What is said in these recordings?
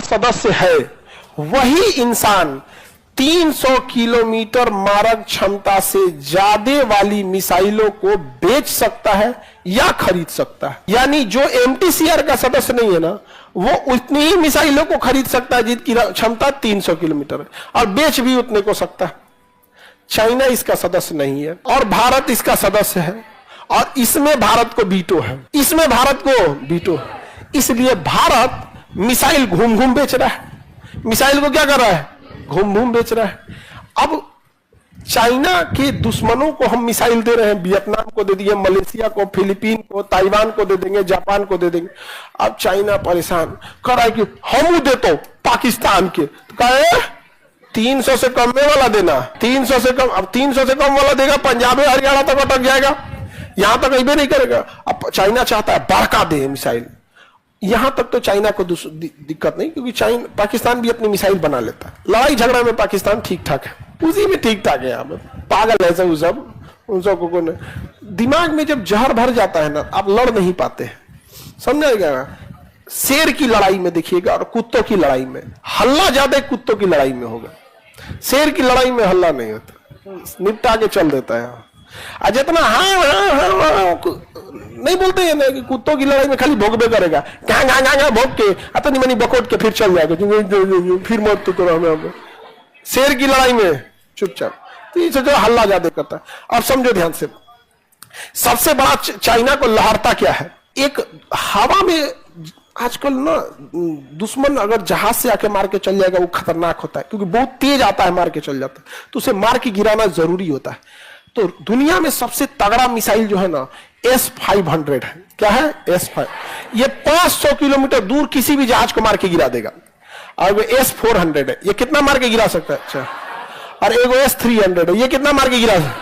सदस्य है वही इंसान 300 किलोमीटर मारक क्षमता से ज्यादा वाली मिसाइलों को बेच सकता है या खरीद सकता है। यानी जो एमटीसीआर का सदस्य नहीं है ना, वो उतनी ही मिसाइलों को खरीद सकता है जिसकी क्षमता 300 किलोमीटर है और बेच भी उतने को सकता है। चाइना इसका सदस्य नहीं है और भारत इसका सदस्य है और इसमें भारत को वीटो है, इसमें भारत को वीटो है। इसलिए भारत मिसाइल घूम घूम बेच रहा है, मिसाइल को क्या कर रहा है, घूम घूम बेच रहा है। अब चाइना के दुश्मनों को हम मिसाइल दे रहे हैं, वियतनाम को दे दिए, मलेशिया को, फिलीपीन को, ताइवान को दे देंगे, जापान को दे देंगे। अब चाइना परेशान कर रहा है कि हम दे तो पाकिस्तान के, तो कहे 300 से कम में वाला देना, 300 से कम। अब 300 से कम वाला देगा पंजाब हरियाणा तक अटक जाएगा, यहां तक अभी नहीं करेगा। अब चाइना चाहता है बड़का दे मिसाइल। यहां तक तो चाइना को दिक्कत नहीं, क्योंकि चाइना पाकिस्तान भी अपनी मिसाइल बना लेता है। लड़ाई झगड़ा में पाकिस्तान ठीक ठाक है, उसी में ठीक ठाक है। यहाँ पे पागल है सब, उन सबको दिमाग में जब जहर भर जाता है ना, आप लड़ नहीं पाते हैं, समझाएगा। शेर की लड़ाई में देखिएगा और कुत्तों की लड़ाई में हल्ला ज्यादा कुत्तों की लड़ाई में होगा, शेर की लड़ाई में हल्ला नहीं होता, निपटा के चल देता है। जितना हाँ नहीं बोलते हैं ना कि कुत्तों की लड़ाई में खाली भोगबे करेगा, कहाँ भोग के अतनी मनी बकोट के फिर चल जाएगा, फिर मौत तो करो हमें। शेर की लड़ाई में चुपचाप, तो ये जो हल्ला ज्यादा करता है। अब समझो ध्यान से, सबसे बड़ा चाइना को लहरता क्या है, एक हवा में आजकल ना दुश्मन अगर जहाज से आके मार के चल जाएगा वो खतरनाक होता है, क्योंकि बहुत तेज आता है, मार के चल जाता है, तो उसे मार के गिराना जरूरी होता है। तो दुनिया में सबसे तगड़ा मिसाइल जो है ना S-500 है। क्या है? S-500। ये 500 किलोमीटर दूर किसी भी जहाज को मार के गिरा देगा। और वो S-400 है, ये कितना मार के गिरा सकता है? अच्छा। और एगो S-300 है, ये कितना मार के गिरा सकता है?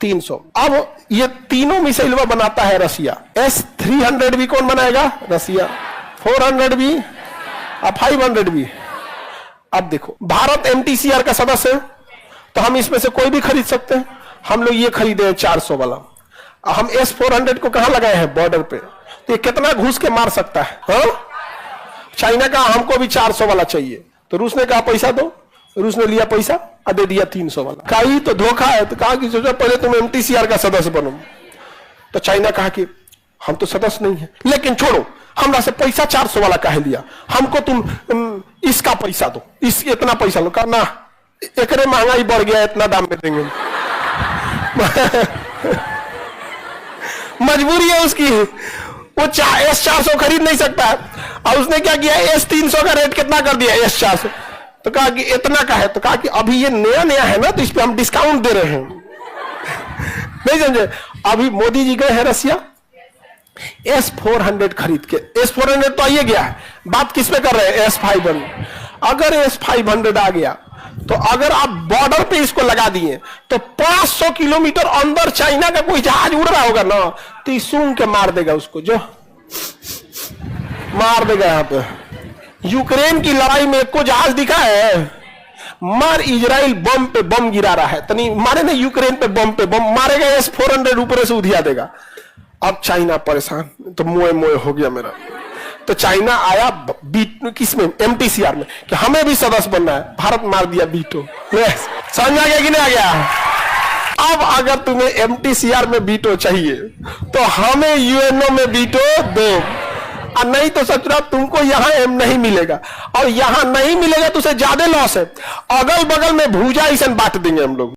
300। अब ये तीनों मिसाइल बनाता है रसिया। S-300 भी कौन बनाएगा? रसिया। 400 भी और 500 भी। अब देखो, भारत MTCR का सदस्य है, तो हम इसमें से कोई भी खरीद सकते हैं। हम लोग ये खरीदे 400 वाला, हम S-400 को कहां लगाए हैं? बॉर्डर पे। तो ये कितना घुस के मार सकता है? हाँ? चाइना का हमको भी 400 वाला चाहिए, तो रूस ने कहा पैसा दो, रूस ने लिया पैसा और दे दिया 300 वाला। कहा तो धोखा है, तो कहा कि सोचो पहले तुम MTCR का सदस्य बनो। तो चाइना कहा कि हम तो सदस्य नहीं है, लेकिन छोड़ो, हमरा से पैसा 400 वाला कहे लिया, हमको तुम इसका पैसा दो, इस इतना पैसा लो। कहा ना, एकरे महंगाई बढ़ गया, इतना दाम में देंगे। मजबूरी है उसकी, वो S-400 खरीद नहीं सकता है। और उसने क्या किया, S-300 का रेट कितना कर दिया? S-400। तो कहा कि इतना का है, तो कहा कि अभी ये नया नया है ना, तो इस पे हम डिस्काउंट दे रहे हैं। नहीं समझे? अभी मोदी जी गए हैं रसिया, S-400 खरीद के। S-400 तो आइए गया है, बात किस पे कर रहे हैं? S-500। अगर S-500 आ गया, तो अगर आप बॉर्डर पे इसको लगा दिए, तो 500 किलोमीटर अंदर चाइना का कोई जहाज उड़ रहा होगा ना, तो सूंघ के मार देगा उसको, जो मार देगा। यहां पे यूक्रेन की लड़ाई में को जहाज दिखा है? मार इजराइल बम पे बम गिरा रहा है, तनी मारे ना यूक्रेन पे बम मारेगा, S-400 ऊपर से उधिया देगा। अब चाइना परेशान, तो मोए मोए हो गया मेरा। तो चाइना आया किसमें? MTCR में, कि हमें भी सदस्य बनना है। भारत मार दिया वीटो। समझ आ गया कि नहीं आ गया? अब अगर तुम्हें MTCR में वीटो चाहिए, तो हमें UNO में वीटो दो, और नहीं तो सचुरा तुमको यहां M नहीं मिलेगा, और यहां नहीं मिलेगा तो उसे ज्यादा लॉस है। अगल बगल में भूजा ऐसा बांट देंगे हम लोग।